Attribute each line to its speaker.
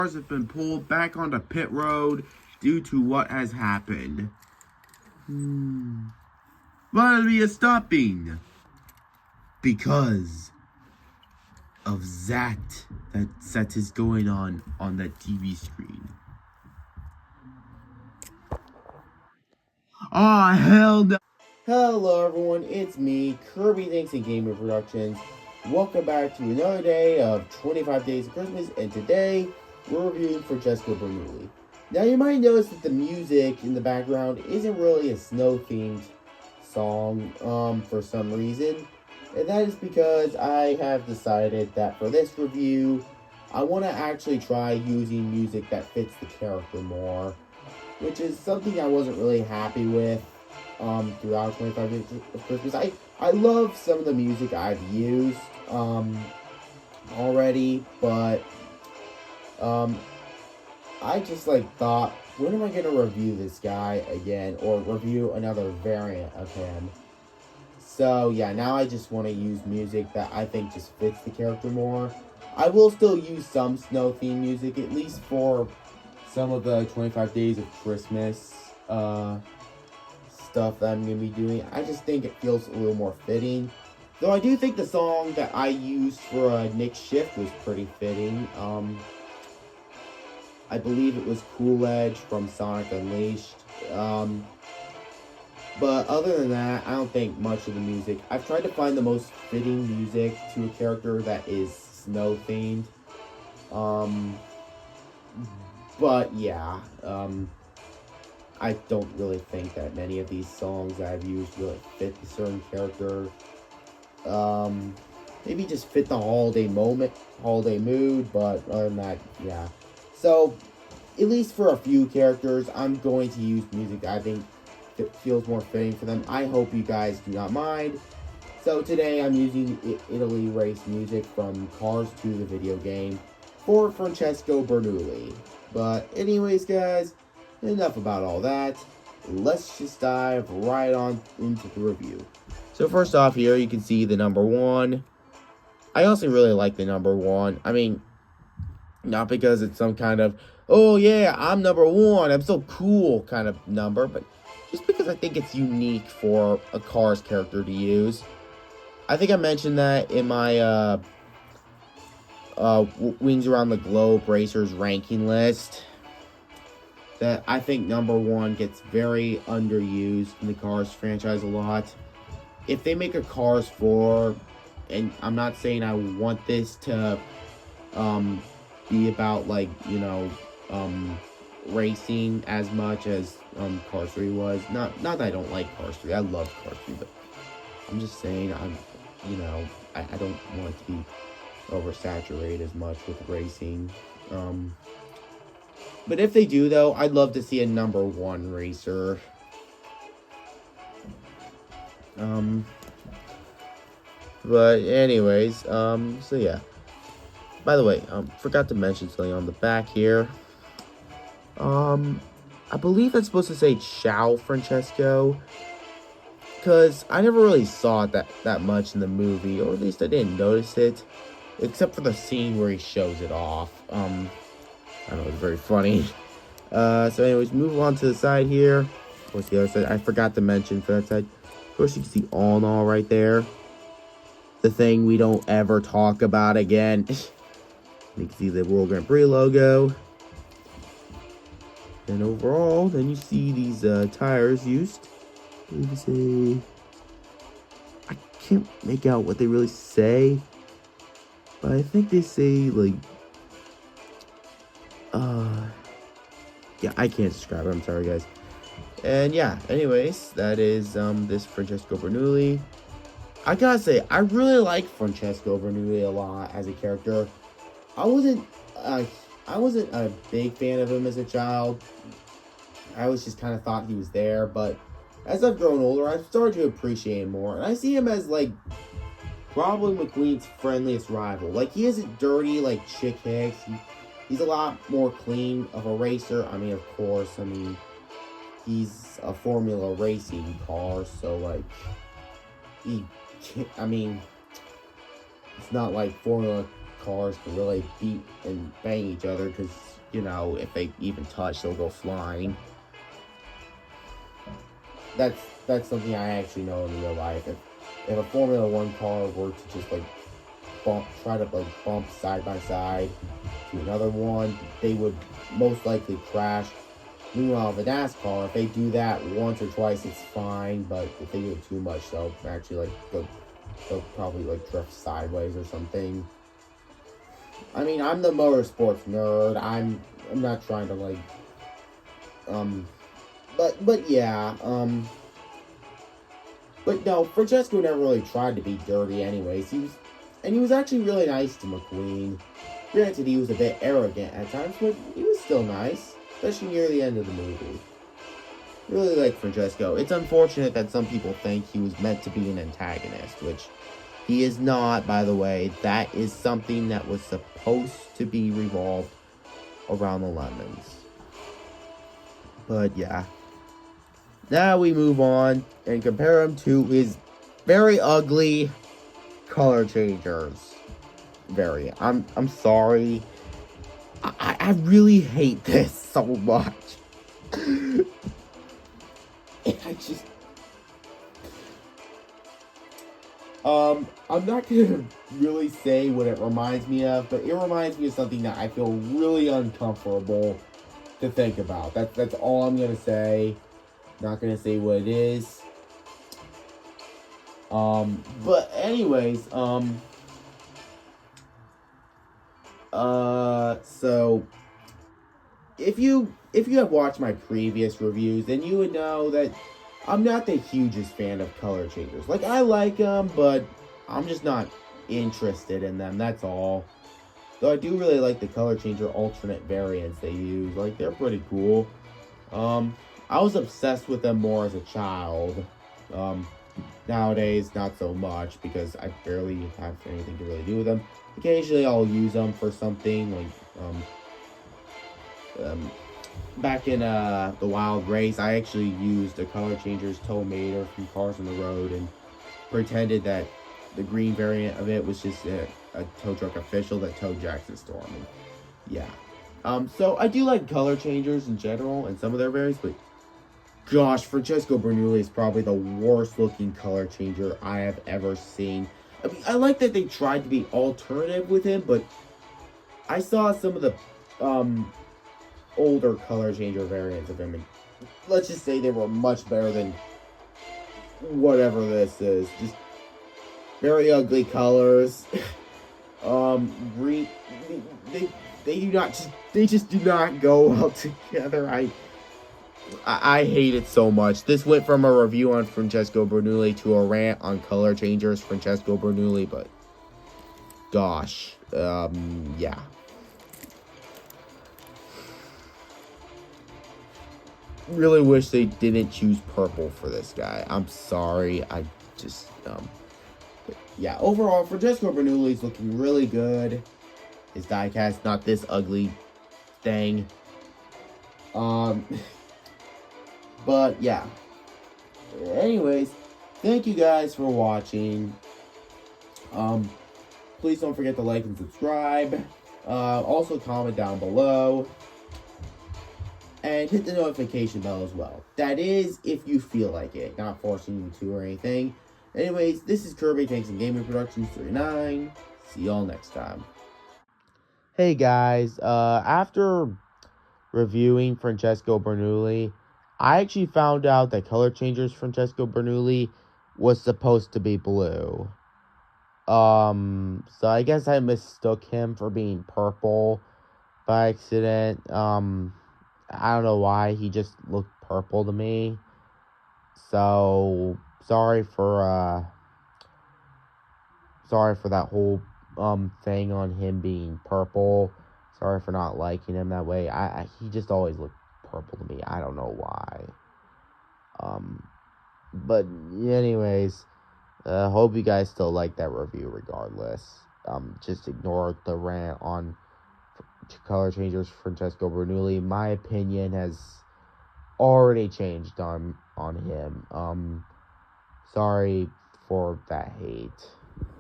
Speaker 1: Cars have been pulled back onto pit road due to what has happened. Why are we stopping? Because of that is going on that TV screen. Oh, hell no. Hello everyone, it's me, Kirby Thanks and Gamer Productions. Welcome back to another day of 25 Days of Christmas, and today we're reviewing Francesco Bernoulli. Now you might notice that the music in the background isn't really a snow-themed song for some reason. And that is because I have decided that for this review, I want to actually try using music that fits the character more, which is something I wasn't really happy with throughout 25 Days of Christmas. I love some of the music I've used already, but I just thought, when am I going to review this guy again, or review another variant of him? So yeah, now I just want to use music that I think just fits the character more. I will still use some snow theme music, at least for some of the 25 Days of Christmas stuff that I'm going to be doing. I just think it feels a little more fitting. Though I do think the song that I used for Nick's Shift was pretty fitting. I believe it was Cool Edge from Sonic Unleashed. But other than that, I don't think much of the music. I've tried to find the most fitting music to a character that is snow themed. But yeah, I don't really think that many of these songs that I've used really fit a certain character. Maybe just fit the holiday moment, holiday mood, but other than that, yeah. So, at least for a few characters, I'm going to use music that I think feels more fitting for them. I hope you guys do not mind. So today I'm using Italy race music from Cars 2, the video game, for Francesco Bernoulli. But anyways, guys, enough about all that. Let's just dive right on into the review. So first off here, you can see the number 1. I also really like the number 1. I mean, not because it's some kind of, oh yeah, I'm number 1, I'm so cool kind of number, but just because I think it's unique for a Cars character to use. I think I mentioned that in my Wings Around the Globe Racers ranking list, that I think number 1 gets very underused in the Cars franchise a lot. If they make a Cars 4, and I'm not saying I want this to be about, racing as much as Cars 3 was. Not that I don't like Cars 3. I love Cars 3, but I'm just saying I don't want it to be oversaturated as much with racing. But if they do, though, I'd love to see a number 1 racer. But anyways, so yeah. By the way, forgot to mention something on the back here. I believe that's supposed to say Ciao Francesco, because I never really saw it that much in the movie, or at least I didn't notice it, except for the scene where he shows it off. I don't know, it's very funny. So anyways, move on to the side here. What's the other side? I forgot to mention for that side. Of course, you can see All in All right there. The thing we don't ever talk about again. You can see the World Grand Prix logo. And overall, then you see these tires used. Maybe say, I can't make out what they really say, but I think they say yeah, I can't describe it. I'm sorry, guys. And yeah, anyways, that is this Francesco Bernoulli. I gotta say, I really like Francesco Bernoulli a lot as a character. I wasn't a big fan of him as a child. I always just kind of thought he was there, but as I've grown older, I've started to appreciate him more. And I see him as, probably McQueen's friendliest rival. He isn't dirty like Chick Hicks. He's a lot more clean of a racer. I mean, of course, he's a Formula racing car, so, it's not like Formula cars can really beat and bang each other because, you know, if they even touch, they'll go flying. That's something I actually know in real life. If a Formula One car were to just like try to like bump side by side to another one, they would most likely crash. Meanwhile, the NASCAR, if they do that once or twice, it's fine. But if they do it too much, they'll actually like they'll probably like drift sideways or something. I mean, I'm the motorsports nerd. I'm not trying to like but yeah, but no, Francesco never really tried to be dirty anyways. He was actually really nice to McQueen. Granted, he was a bit arrogant at times, but he was still nice, especially near the end of the movie. Really like Francesco. It's unfortunate that some people think he was meant to be an antagonist, which he is not, by the way. That is something that was supposed to be revolved around the lemons. But yeah. Now we move on and compare him to his very ugly color changers variant. I'm sorry. I really hate this so much. I just I'm not gonna really say what it reminds me of, but it reminds me of something that I feel really uncomfortable to think about. That's all I'm gonna say. Not gonna say what it is. But anyways, so if you have watched my previous reviews, then you would know that I'm not the hugest fan of color changers. Like, I like them, but I'm just not interested in them, that's all. Though I do really like the color changer alternate variants they use. Like, they're pretty cool. I was obsessed with them more as a child. Nowadays, not so much, because I barely have anything to really do with them. Occasionally, I'll use them for something, like, back in the Wild Race, I actually used the color changer's tow mater from Cars on the Road and pretended that the green variant of it was just a tow truck official that towed Jackson Storm. And yeah. So I do like color changers in general and some of their variants, but gosh, Francesco Bernoulli is probably the worst looking color changer I have ever seen. I mean, I like that they tried to be alternative with him, but I saw some of the older color changer variants of him, and let's just say they were much better than whatever this is. Just very ugly colors. Green. They just do not go well together. I hate it so much. This went from a review on Francesco Bernoulli to a rant on color changers Francesco Bernoulli, but gosh, yeah. Really wish they didn't choose purple for this guy. I'm sorry. I just, yeah, overall, Francesco Bernoulli's looking really good. His diecast, not this ugly thing. But, yeah. Anyways, thank you guys for watching. Please don't forget to like and subscribe. Also, comment down below. And hit the notification bell as well. That is if you feel like it. Not forcing you to or anything. Anyways, this is Kirby Tanks and Gaming Productions 39. See y'all next time. Hey guys, after reviewing Francesco Bernoulli, I actually found out that color changers Francesco Bernoulli was supposed to be blue. So I guess I mistook him for being purple by accident. I don't know why, he just looked purple to me. So sorry for that whole thing on him being purple. Sorry for not liking him that way. He just always looked purple to me. I don't know why. But anyways, hope you guys still like that review regardless. Just ignore the rant on color changers Francesco Bernoulli. My opinion has already changed on him. Sorry for that hate.